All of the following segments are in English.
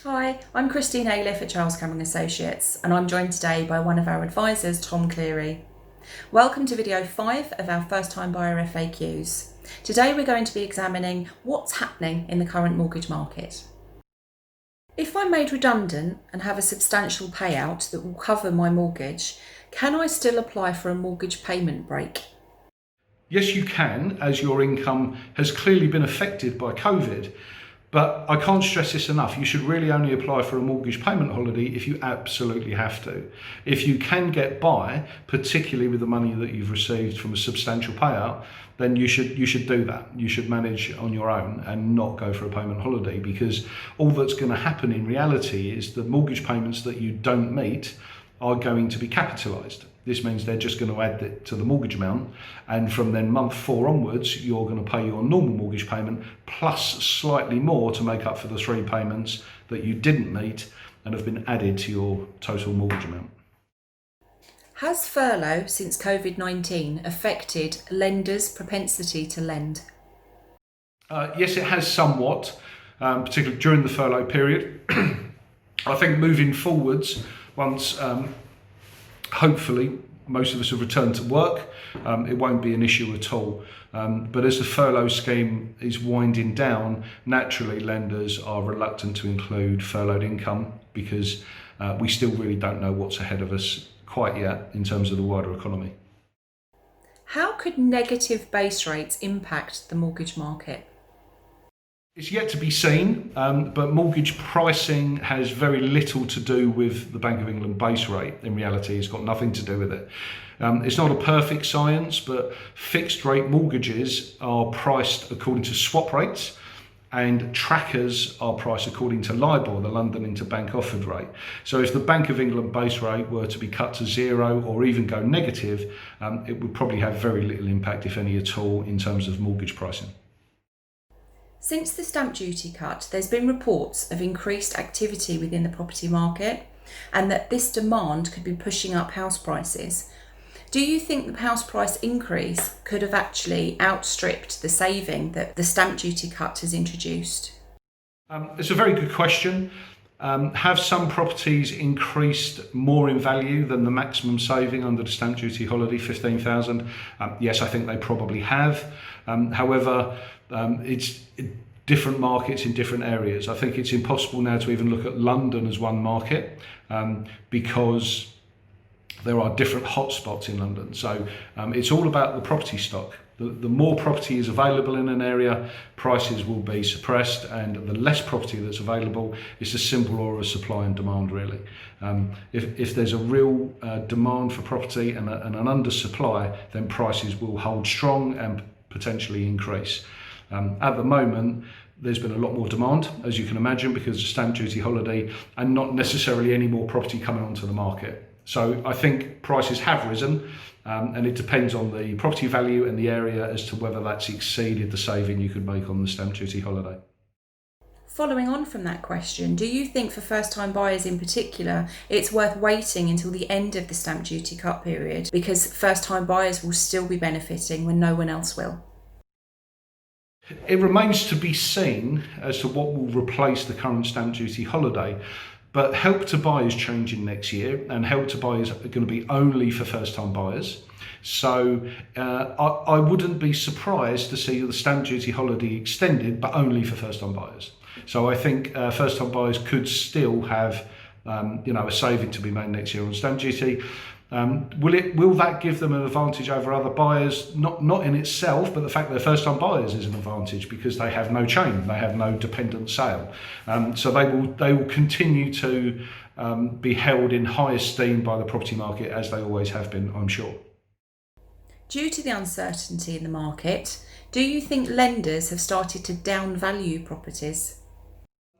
Hi, I'm Christine Ailiff at Charles Cameron Associates, and I'm joined today by one of our advisors, Tom Cleary. Welcome to video 5 of our first time buyer FAQs. Today we're going to be examining what's happening in the current mortgage market. If I'm made redundant and have a substantial payout that will cover my mortgage, can I still apply for a mortgage payment break? Yes, you can, as your income has clearly been affected by COVID. But I can't stress this enough. You should really only apply for a mortgage payment holiday if you absolutely have to. If you can get by, particularly with the money that you've received from a substantial payout, then you should do that. You should manage on your own and not go for a payment holiday, because all that's going to happen in reality is the mortgage payments that you don't meet are going to be capitalised. This means they're just going to add it to the mortgage amount, and from then month 4 onwards, you're going to pay your normal mortgage payment plus slightly more to make up for the 3 payments that you didn't meet and have been added to your total mortgage amount. Has furlough since COVID-19 affected lenders' propensity to lend? Yes, it has somewhat, particularly during the furlough period. I think moving forwards, once hopefully most of us have returned to work, it won't be an issue at all. But as the furlough scheme is winding down, naturally lenders are reluctant to include furloughed income, because we still really don't know what's ahead of us quite yet in terms of the wider economy. How could negative base rates impact the mortgage market? It's yet to be seen, but mortgage pricing has very little to do with the Bank of England base rate. In reality, it's got nothing to do with it. It's not a perfect science, but fixed rate mortgages are priced according to swap rates, and trackers are priced according to LIBOR, the London Interbank Offered Rate. So if the Bank of England base rate were to be cut to 0 or even go negative, it would probably have very little impact, if any at all, in terms of mortgage pricing. Since the stamp duty cut, there's been reports of increased activity within the property market, and that this demand could be pushing up house prices. Do you think the house price increase could have actually outstripped the saving that the stamp duty cut has introduced? It's a very good question. Have some properties increased more in value than the maximum saving under the stamp duty holiday, 15,000? Yes, I think they probably have. However, it's different markets in different areas. I think it's impossible now to even look at London as one market, because there are different hotspots in London. So it's all about the property stock. The more property is available in an area, prices will be suppressed, and the less property that's available, it's a simple law of supply and demand, really. If there's a real demand for property and an undersupply, then prices will hold strong and potentially increase. At the moment, there's been a lot more demand, as you can imagine, because of stamp duty holiday, and not necessarily any more property coming onto the market. So I think prices have risen, and it depends on the property value and the area as to whether that's exceeded the saving you could make on the stamp duty holiday. Following on from that question, do you think for first-time buyers in particular, it's worth waiting until the end of the stamp duty cut period, because first-time buyers will still be benefiting when no one else will? It remains to be seen as to what will replace the current stamp duty holiday. But Help to Buy is changing next year, and Help to Buy is going to be only for first-time buyers. So I wouldn't be surprised to see the stamp duty holiday extended, but only for first-time buyers. So I think first-time buyers could still have a saving to be made next year on stamp duty. Will that give them an advantage over other buyers? Not in itself, but the fact they're first-time buyers is an advantage, because they have no chain, they have no dependent sale. So they will continue to be held in high esteem by the property market, as they always have been, I'm sure. Due to the uncertainty in the market, do you think lenders have started to downvalue properties?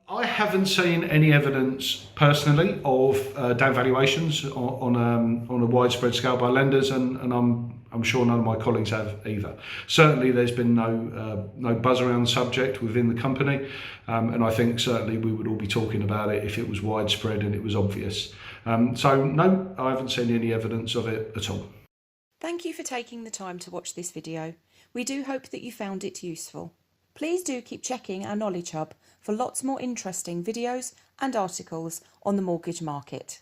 I haven't seen any evidence personally of down valuations on a widespread scale by lenders, and I'm sure none of my colleagues have either. Certainly, there's been no buzz around the subject within the company, and I think certainly we would all be talking about it if it was widespread and it was obvious. So no, I haven't seen any evidence of it at all. Thank you for taking the time to watch this video. We do hope that you found it useful. Please do keep checking our Knowledge Hub for lots more interesting videos and articles on the mortgage market.